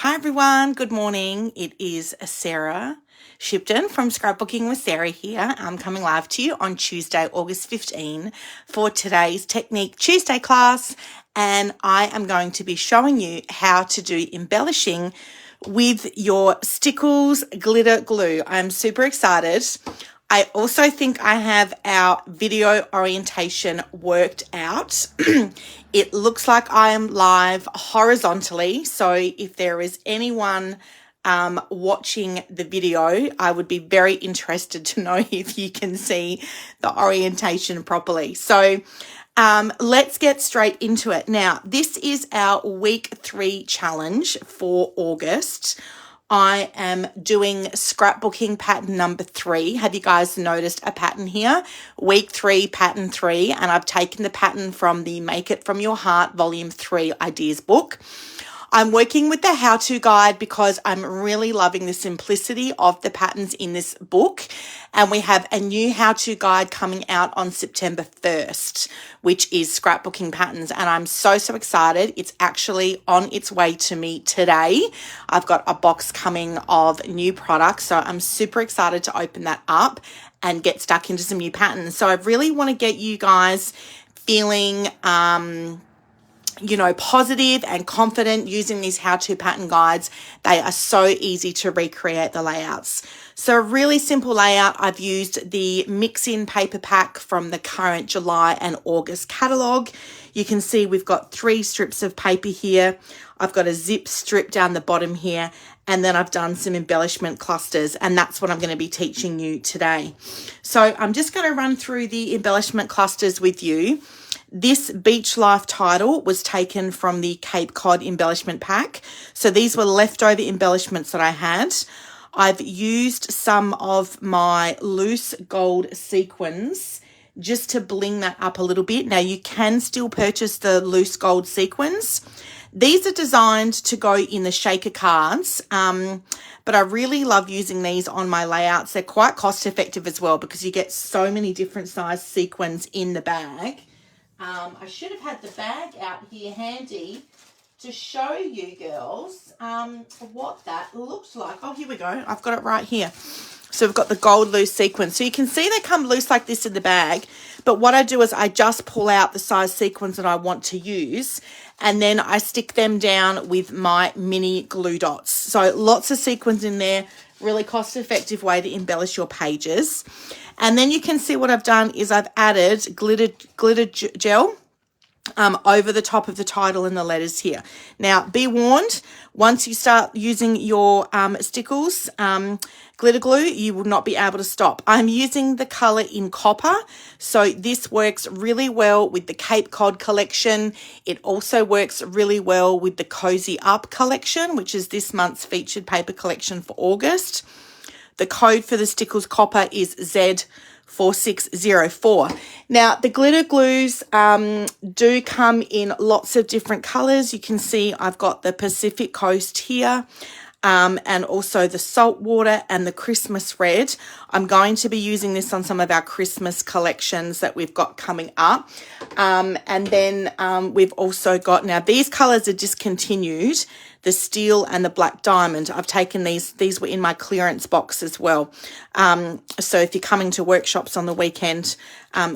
Hi everyone, good morning. It is Sarah Shipton from Scrapbooking with Sarah here. I'm coming live to you on Tuesday, August 15 for today's Technique Tuesday class, and I am going to be showing you how to do embellishing with your Stickles Glitter Glue. I'm super excited. I also think I have our video orientation worked out. It looks like I am live horizontally, so if there is anyone watching the video, I would be very interested to know if you can see the orientation properly. So let's get straight into it. Now, this is our week 3 challenge for August. I am doing scrapbooking pattern number 3. Have you guys noticed a pattern here? Week 3, pattern 3, and I've taken the pattern from the Make It From Your Heart Volume 3 Ideas book. I'm working with the how-to guide because I'm really loving the simplicity of the patterns in this book. And we have a new how-to guide coming out on September 1st, which is scrapbooking patterns. And I'm so excited. It's actually on its way to me today. I've got a box coming of new products. So I'm super excited to open that up and get stuck into some new patterns. So I really want to get you guys feeling positive and confident using these how-to pattern guides. They are so easy to recreate the layouts. So a really simple layout. I've used the mix-in paper pack from the current July and August catalogue. You can see we've got 3 strips of paper here. I've got a zip strip down the bottom here, and then I've done some embellishment clusters, and that's what I'm going to be teaching you today. So I'm just going to run through the embellishment clusters with you. This Beach Life title was taken from the Cape Cod embellishment pack. So these were leftover embellishments that I had. I've used some of my loose gold sequins just to bling that up a little bit. Now you can still purchase the loose gold sequins. These are designed to go in the shaker cards, but I really love using these on my layouts. They're quite cost effective as well because you get so many different size sequins in the bag. I should have had the bag out here handy to show you girls what that looks like. Oh, here we go. I've got it right here. So we've got the gold loose sequins. So you can see they come loose like this in the bag. But what I do is I just pull out the size sequins that I want to use, and then I stick them down with my mini glue dots. So lots of sequins in there. Really cost effective way to embellish your pages. And then you can see what I've done is I've added glitter gel over the top of the title and the letters here. Now, be warned, once you start using your Stickles glitter glue, you will not be able to stop. I'm using the color in copper, so this works really well with the Cape Cod collection. It also works really well with the Cozy Up collection, which is this month's featured paper collection for August. The code for the Stickles Copper is Z4604. Now, the glitter glues do come in lots of different colors. You can see I've got the Pacific Coast here, and also the saltwater and the Christmas red. I'm going to be using this on some of our Christmas collections that we've got coming up. And then we've also got, now these colors are discontinued, the steel and the black diamond. I've taken these were in my clearance box as well. So if you're coming to workshops on the weekend,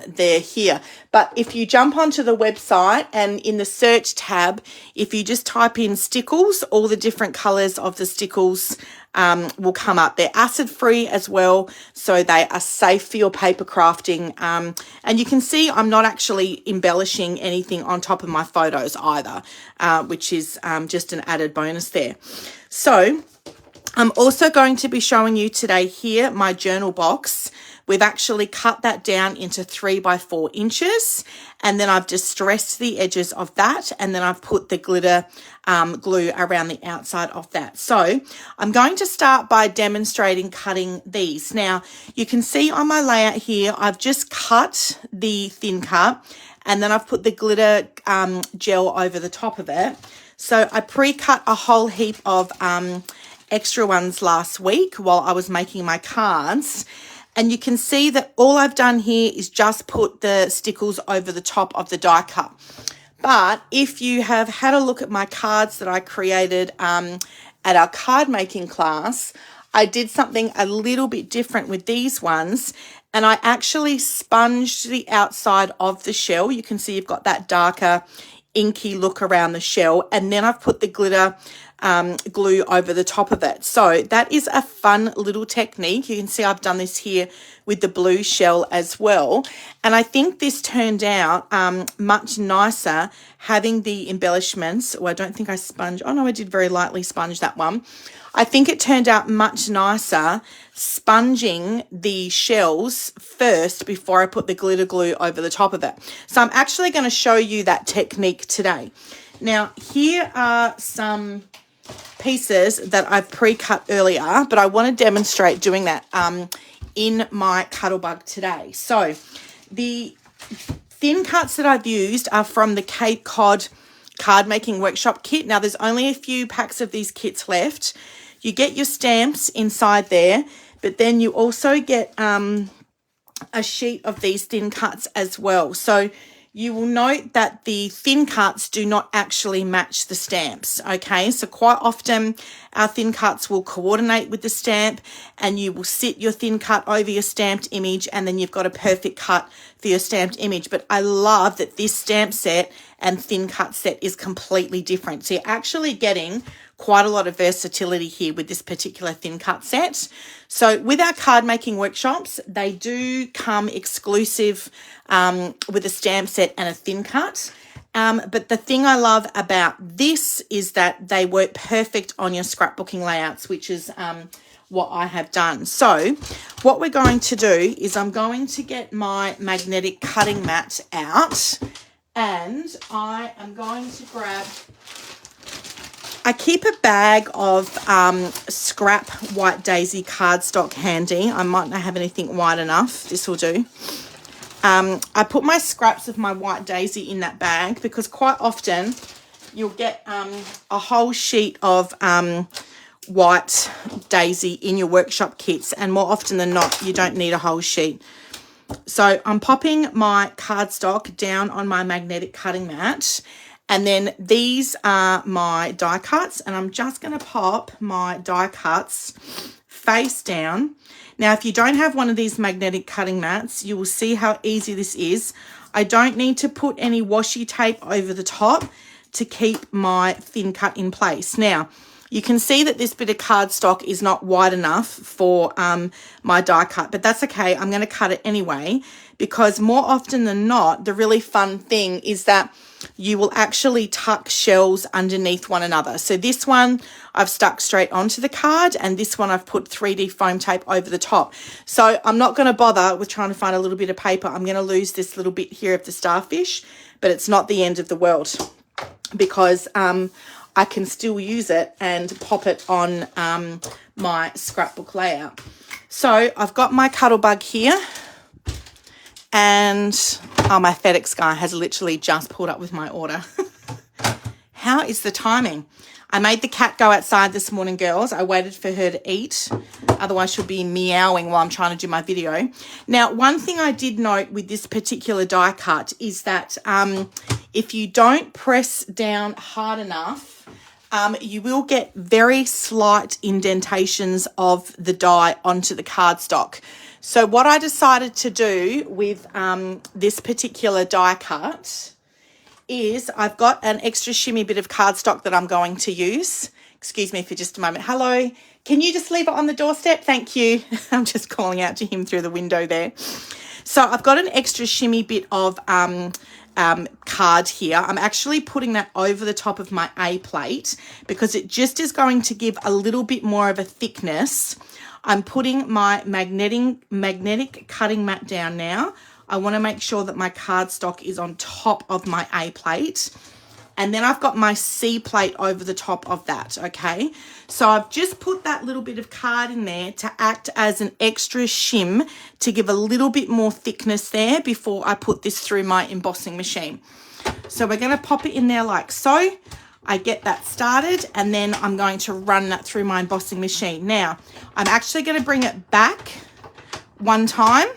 they're here. But if you jump onto the website and in the search tab, if you just type in Stickles, all the different colors of the Stickles will come up. They're acid free as well, so they are safe for your paper crafting. And you can see I'm not actually embellishing anything on top of my photos either, which is just an added bonus there. So I'm also going to be showing you today here my journal box. We've actually cut that down into 3 by 4 inches, and then I've distressed the edges of that, and then I've put the glitter glue around the outside of that. So I'm going to start by demonstrating cutting these. Now you can see on my layout here, I've just cut the thin cut, and then I've put the glitter gel over the top of it. So I pre-cut a whole heap of extra ones last week while I was making my cards. And you can see that all I've done here is just put the Stickles over the top of the die cut. But if you have had a look at my cards that I created at our card making class, I did something a little bit different with these ones, and I actually sponged the outside of the shell. You can see you've got that darker inky look around the shell, and then I've put the glitter glue over the top of it. So that is a fun little technique. You can see I've done this here with the blue shell as well, and I think this turned out much nicer having the embellishments. Oh, I don't think I sponged. Oh no, I did very lightly sponge that one. I think it turned out much nicer sponging the shells first before I put the glitter glue over the top of it. So I'm actually going to show you that technique today. Now, here are some pieces that I've pre-cut earlier, but I want to demonstrate doing that in my Cuttlebug today. So the thin cuts that I've used are from the Cape Cod card making workshop kit. Now there's only a few packs of these kits left. You get your stamps inside there, but then you also get a sheet of these thin cuts as well. So you will note that the thin cuts do not actually match the stamps, okay? So quite often our thin cuts will coordinate with the stamp, and you will sit your thin cut over your stamped image, and then you've got a perfect cut for your stamped image. But I love that this stamp set and thin cut set is completely different. So you're actually getting quite a lot of versatility here with this particular thin cut set. So with our card making workshops, they do come exclusive with a stamp set and a thin cut. But the thing I love about this is that they work perfect on your scrapbooking layouts, which is what I have done. So what we're going to do is I'm going to get my magnetic cutting mat out, and I am going to grab, I keep a bag of scrap White Daisy cardstock handy. I might not have anything wide enough. This will do. I put my scraps of my White Daisy in that bag because quite often you'll get a whole sheet of White Daisy in your workshop kits, and more often than not, you don't need a whole sheet. So I'm popping my cardstock down on my magnetic cutting mat, and then these are my die cuts, and I'm just going to pop my die cuts face down. Now, if you don't have one of these magnetic cutting mats, you will see how easy this is. I don't need to put any washi tape over the top to keep my thin cut in place. Now, you can see that this bit of cardstock is not wide enough for my die cut, but that's okay. I'm going to cut it anyway, because more often than not, the really fun thing is that you will actually tuck shells underneath one another. So this one I've stuck straight onto the card, and this one I've put 3D foam tape over the top. So I'm not going to bother with trying to find a little bit of paper. I'm going to lose this little bit here of the starfish, but it's not the end of the world, because I can still use it and pop it on my scrapbook layout. So I've got my Cuttlebug here, and my FedEx guy has literally just pulled up with my order. How is the timing? I made the cat go outside this morning, girls. I waited for her to eat. Otherwise, she'll be meowing while I'm trying to do my video. Now, one thing I did note with this particular die cut is that if you don't press down hard enough, you will get very slight indentations of the die onto the cardstock. So what I decided to do with this particular die cut is I've got an extra shimmy bit of cardstock that I'm going to use. Excuse me for just a moment. Hello, can you just leave it on the doorstep? Thank you. I'm just calling out to him through the window there. So I've got an extra shimmy bit of card here. I'm actually putting that over the top of my A plate because it just is going to give a little bit more of a thickness. I'm putting my magnetic cutting mat down now. I want to make sure that my cardstock is on top of my A plate. And then I've got my C plate over the top of that, okay? So I've just put that little bit of card in there to act as an extra shim to give a little bit more thickness there before I put this through my embossing machine. So we're going to pop it in there like so. I get that started, and then I'm going to run that through my embossing machine. Now, I'm actually going to bring it back one time,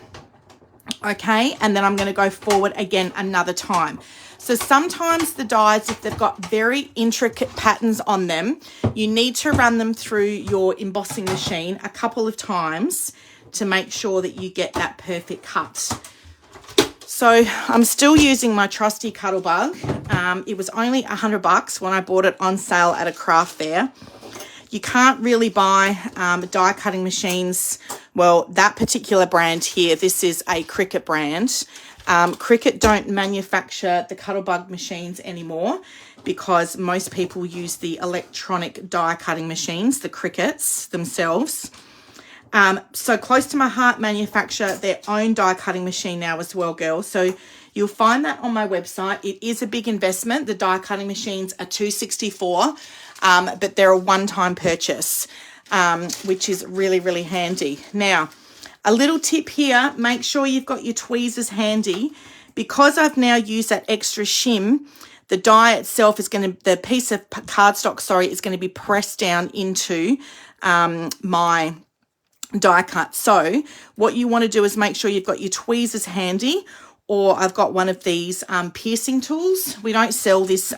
okay? And then I'm going to go forward again another time. So sometimes the dies, if they've got very intricate patterns on them, you need to run them through your embossing machine a couple of times to make sure that you get that perfect cut. So I'm still using my trusty Cuttlebug. It was only $100 when I bought it on sale at a craft fair. You can't really buy die cutting machines. Well, that particular brand here, this is a Cricut brand. Cricut don't manufacture the Cuttlebug machines anymore because most people use the electronic die cutting machines, the Cricuts themselves. So Close to My Heart manufacture their own die cutting machine now as well, girls. So you'll find that on my website. It is a big investment. The die cutting machines are $264, but they're a one-time purchase, which is really, really handy. Now, a little tip here, make sure you've got your tweezers handy. Because I've now used that extra shim, the die itself is going to, the piece of cardstock, sorry, is going to be pressed down into my die cut. So what you want to do is make sure you've got your tweezers handy, or I've got one of these piercing tools. We don't sell this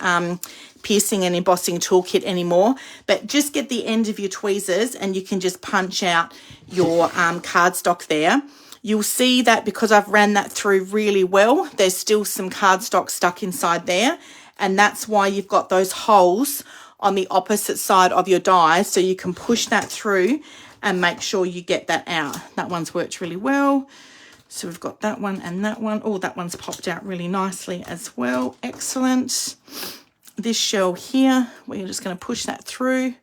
piercing and embossing toolkit anymore, but just get the end of your tweezers and you can just punch out your cardstock there. You'll see that because I've ran that through really well, there's still some cardstock stuck inside there, and that's why you've got those holes on the opposite side of your die, so you can push that through and make sure you get that out. That one's worked really well. So we've got that one and that one. Oh, that one's popped out really nicely as well. Excellent. This shell here, we're just going to push that through.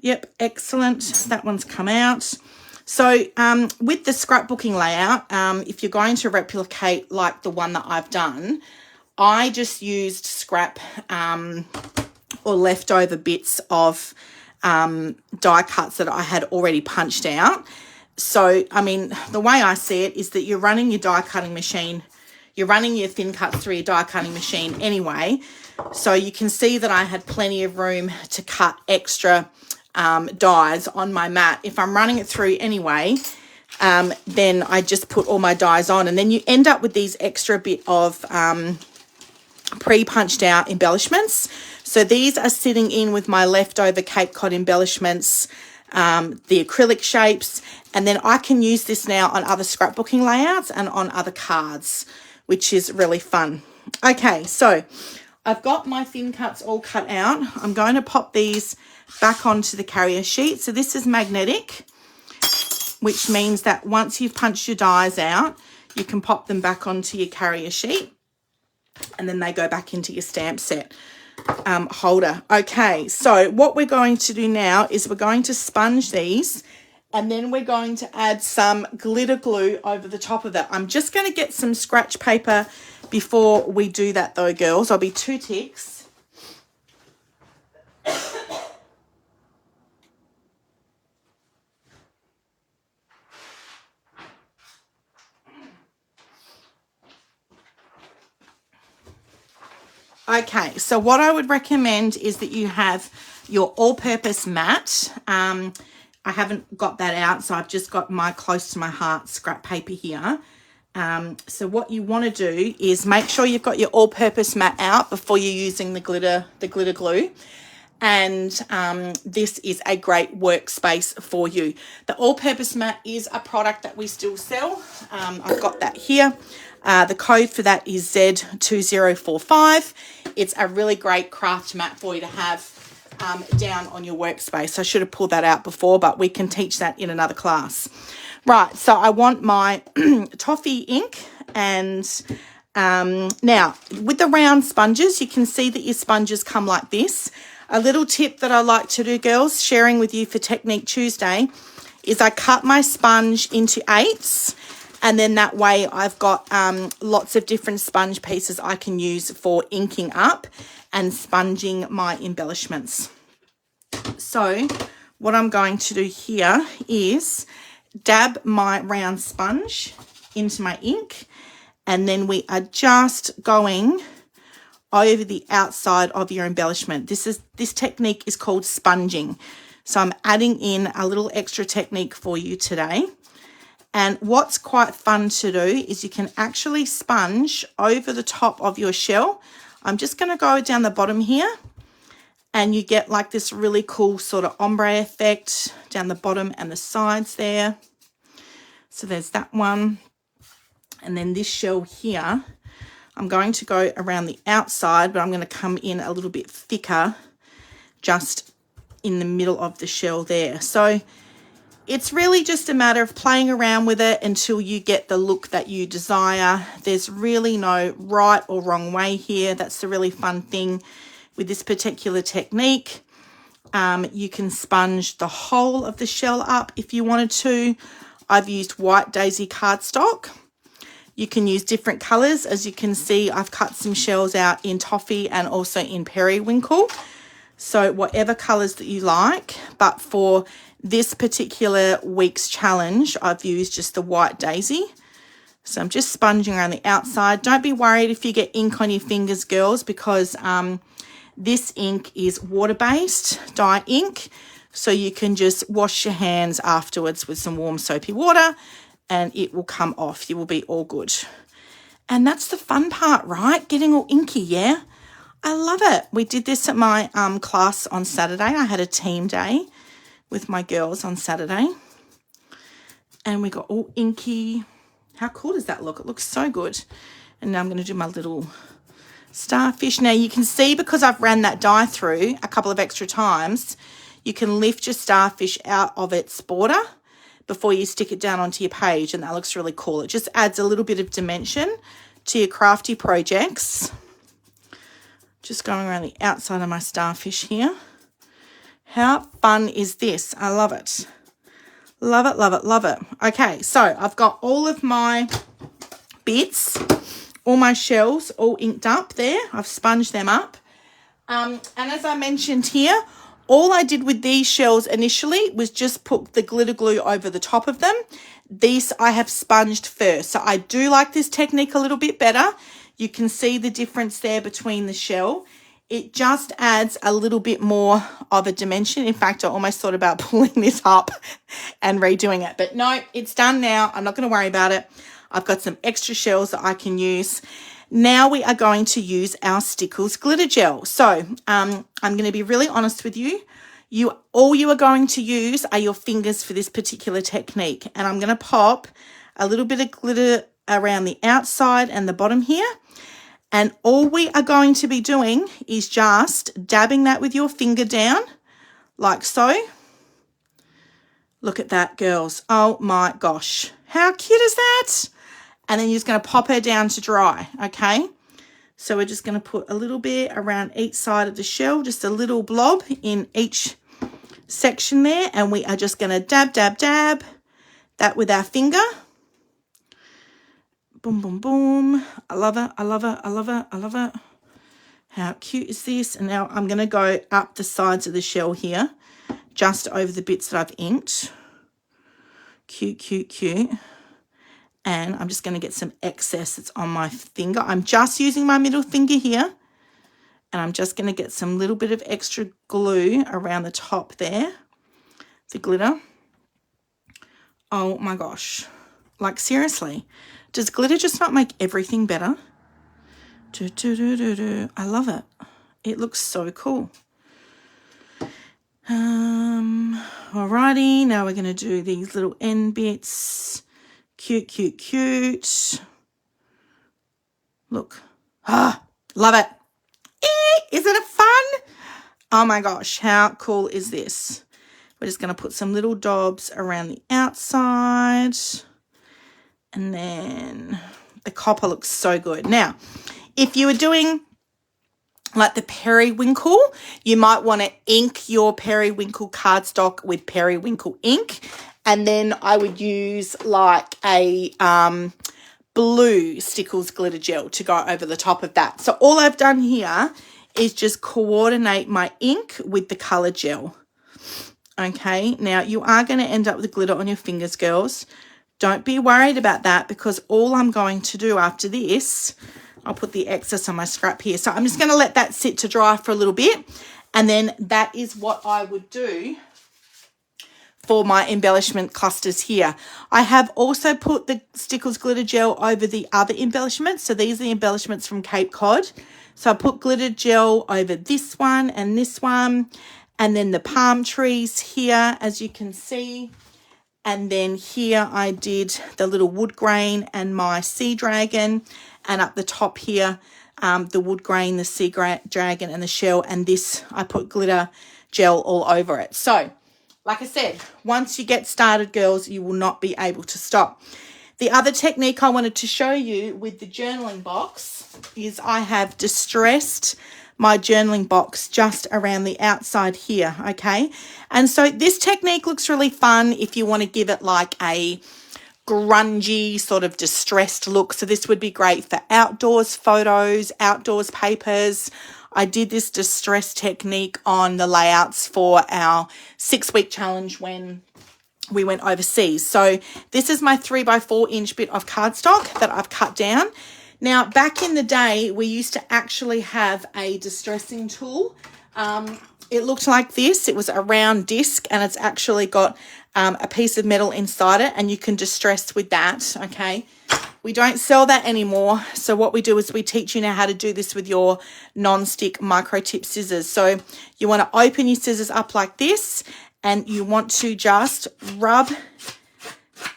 Yep, excellent. That one's come out. So with the scrapbooking layout, if you're going to replicate like the one that I've done, I just used scrap or leftover bits of die cuts that I had already punched out. So, I mean, the way I see it is that you're running your die cutting machine, you're running your thin cuts through your die cutting machine anyway. So you can see that I had plenty of room to cut extra dies on my mat. If I'm running it through anyway, then I just put all my dies on, and then you end up with these extra bit of pre-punched out embellishments. So these are sitting in with my leftover Cape Cod embellishments, the acrylic shapes, and then I can use this now on other scrapbooking layouts and on other cards, which is really fun. Okay, so I've got my thin cuts all cut out. I'm going to pop these back onto the carrier sheet. So this is magnetic, which means that once you've punched your dies out, you can pop them back onto your carrier sheet, and then they go back into your stamp set holder. Okay, so what we're going to do now is we're going to sponge these, and then we're going to add some glitter glue over the top of it. I'm just going to get some scratch paper before we do that though, girls. I'll be 2 ticks. Okay, so what I would recommend is that you have your all-purpose mat. I haven't got that out, so I've just got my Close to My Heart scrap paper here. So what you want to do is make sure you've got your all-purpose mat out before you're using the glitter glue. And this is a great workspace for you. The all-purpose mat is a product that we still sell. I've got that here. The code for that is Z2045. It's a really great craft mat for you to have down on your workspace. I should have pulled that out before, but we can teach that in another class. Right, so I want my toffee ink, and now with the round sponges, you can see that your sponges come like this. A little tip that I like to do, girls, sharing with you for Technique Tuesday, is I cut my sponge into 8s, and then that way I've got lots of different sponge pieces I can use for inking up and sponging my embellishments. So what I'm going to do here is dab my round sponge into my ink, and then we are just going over the outside of your embellishment. This technique is called sponging. So I'm adding in a little extra technique for you today. And what's quite fun to do is you can actually sponge over the top of your shell. I'm just going to go down the bottom here, and you get like this really cool sort of ombre effect down the bottom and the sides there. So there's that one. And then this shell here, I'm going to go around the outside, but I'm going to come in a little bit thicker just in the middle of the shell there. So it's really just a matter of playing around with it until you get the look that you desire. There's really no right or wrong way here. That's the really fun thing with this particular technique. You can sponge the whole of the shell up if you wanted to. I've used white daisy cardstock. You can use different colours. As you can see, I've cut some shells out in toffee and also in periwinkle. So whatever colours that you like. But for this particular week's challenge, I've used just the white daisy. So I'm just sponging around the outside. Don't be worried if you get ink on your fingers, girls, because this ink is water-based dye ink. So you can just wash your hands afterwards with some warm soapy water and it will come off. You will be all good. And that's the fun part, right? Getting all inky, yeah? I love it. We did this at my class on Saturday. I had a team day with my girls on Saturday. And we got all inky. How cool does that look? It looks so good. And now I'm going to do my little starfish. Now you can see, because I've ran that dye through a couple of extra times, you can lift your starfish out of its border before you stick it down onto your page, and that looks really cool. It just adds a little bit of dimension to your crafty projects. Just going around the outside of my starfish here. How fun is this? I love it. Love it, love it, love it. Okay, so I've got all of my bits, all my shells all inked up there. I've sponged them up. And as I mentioned here, all I did with these shells initially was just put the glitter glue over the top of them. These I have sponged first. So I do like this technique a little bit better. You can see the difference there between the shell. It just adds a little bit more of a dimension. In fact, I almost thought about pulling this up and redoing it. But no, it's done now. I'm not going to worry about it. I've got some extra shells that I can use. Now we are going to use our Stickles Glitter Gel. So I'm going to be really honest with you. All you are going to use are your fingers for this particular technique. And I'm going to pop a little bit of glitter around the outside and the bottom here. And all we are going to be doing is just dabbing that with your finger down, like so. Look at that, girls. Oh my gosh. How cute is that? And then you're just going to pop her down to dry, okay? So we're just going to put a little bit around each side of the shell, just a little blob in each section there. And we are just going to dab, dab, dab that with our finger. Boom, boom, boom. I love it. I love it. I love it. I love it. How cute is this? And now I'm going to go up the sides of the shell here, just over the bits that I've inked. Cute, cute, cute. And I'm just going to get some excess that's on my finger. I'm just using my middle finger here. And I'm just going to get some little bit of extra glue around the top there. The glitter. Oh my gosh. Like seriously. Does glitter just not make everything better? I love it. It looks so cool. Alrighty, now we're going to do these little end bits. Cute, cute, cute. Look. Ah, love it. Isn't it fun? Oh my gosh, how cool is this? We're just going to put some little dobs around the outside. And then the copper looks so good. Now, if you were doing like the periwinkle, you might want to ink your periwinkle cardstock with periwinkle ink. And then I would use like a blue Stickles Glitter Gel to go over the top of that. So all I've done here is just coordinate my ink with the colour gel. Okay, now you are going to end up with glitter on your fingers, girls. Don't be worried about that, because all I'm going to do after this, I'll put the excess on my scrap here. So I'm just going to let that sit to dry for a little bit. And then that is what I would do for my embellishment clusters here. I have also put the Stickles glitter gel over the other embellishments. So these are the embellishments from Cape Cod. So I put glitter gel over this one and this one, and then the palm trees here, as you can see. And then here I did the little wood grain and my sea dragon, and up the top here, the wood grain, the sea dragon and the shell, and this I put glitter gel all over it. So like I said, once you get started, girls, you will not be able to stop. The other technique I wanted to show you with the journaling box is I have distressed my journaling box just around the outside here, okay? And so this technique looks really fun if you want to give it like a grungy sort of distressed look. So this would be great for outdoors photos, outdoors papers. I did this distress technique on the layouts for our 6-week challenge when we went overseas. So this is my 3x4 inch bit of cardstock that I've cut down. Now, back in the day, we used to actually have a distressing tool. It looked like this. It was a round disc, and it's actually got a piece of metal inside it, and you can distress with that, okay? We don't sell that anymore. So what we do is we teach you now how to do this with your non-stick micro tip scissors. So you want to open your scissors up like this, and you want to just rub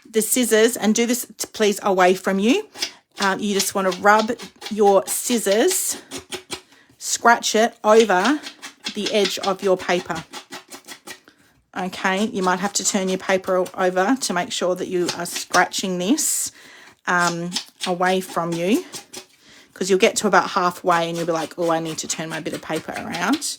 the scissors, and do this, please, away from you. You just want to rub your scissors, scratch it over the edge of your paper. Okay, you might have to turn your paper over to make sure that you are scratching this away from you, because you'll get to about halfway and you'll be like, oh, I need to turn my bit of paper around.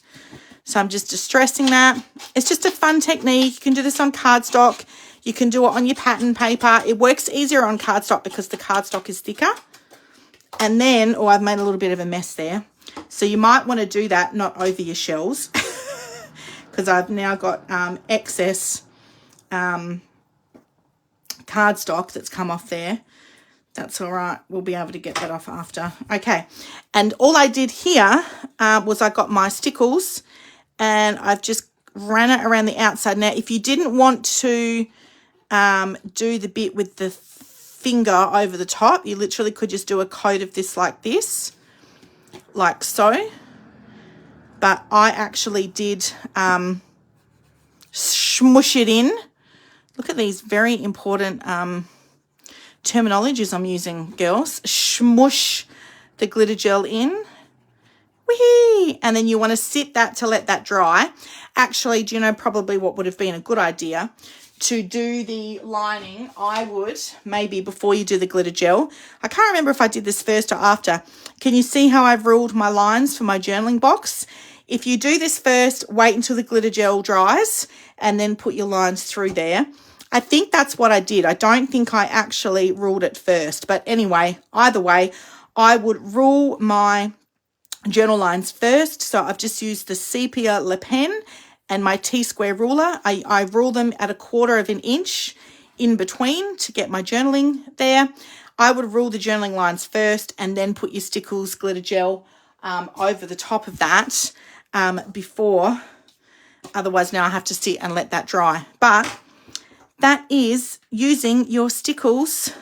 So I'm just distressing that. It's just a fun technique. You can do this on cardstock. You can do it on your pattern paper. It works easier on cardstock because the cardstock is thicker. And then, oh, I've made a little bit of a mess there. So you might want to do that not over your shells, because I've now got excess cardstock that's come off there. That's all right. We'll be able to get that off after. Okay. And all I did here was I got my Stickles, and I've just ran it around the outside. Now, if you didn't want to do the bit with the finger over the top, you literally could just do a coat of this like this, like so. But I actually did smush it in. Look at these very important terminologies I'm using, girls. Smush the glitter gel in. Whee! And then you want to sit that to let that dry. Actually, do you know probably what would have been a good idea? To do the lining, I would, maybe before you do the glitter gel. I can't remember if I did this first or after. Can you see how I've ruled my lines for my journaling box? If you do this first, wait until the glitter gel dries and then put your lines through there. I think that's what I did. I don't think I actually ruled it first. But anyway, either way, I would rule my journal lines first. So I've just used the sepia Le Pen and my T-square ruler. I rule them at 1/4 of an inch in between to get my journaling there. I would rule the journaling lines first and then put your Stickles glitter gel over the top of that before. Otherwise, now I have to sit and let that dry. But that is using your Stickles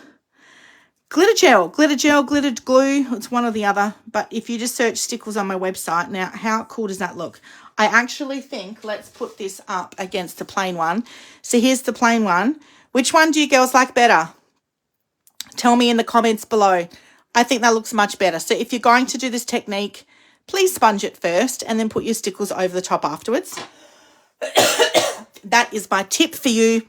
glitter gel, glitter glue. It's one or the other. But if you just search Stickles on my website, now how cool does that look? I actually think, let's put this up against the plain one. So here's the plain one. Which one do you girls like better? Tell me in the comments below. I think that looks much better. So if you're going to do this technique, please sponge it first and then put your Stickles over the top afterwards. That is my tip for you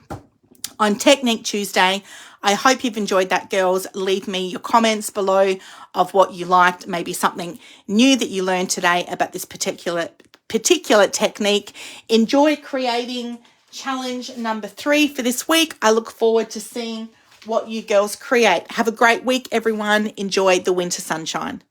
on Technique Tuesday. I hope you've enjoyed that, girls. Leave me your comments below of what you liked, maybe something new that you learned today about this particular technique. Enjoy creating challenge number 3 for this week. I look forward to seeing what you girls create. Have a great week, everyone. Enjoy the winter sunshine.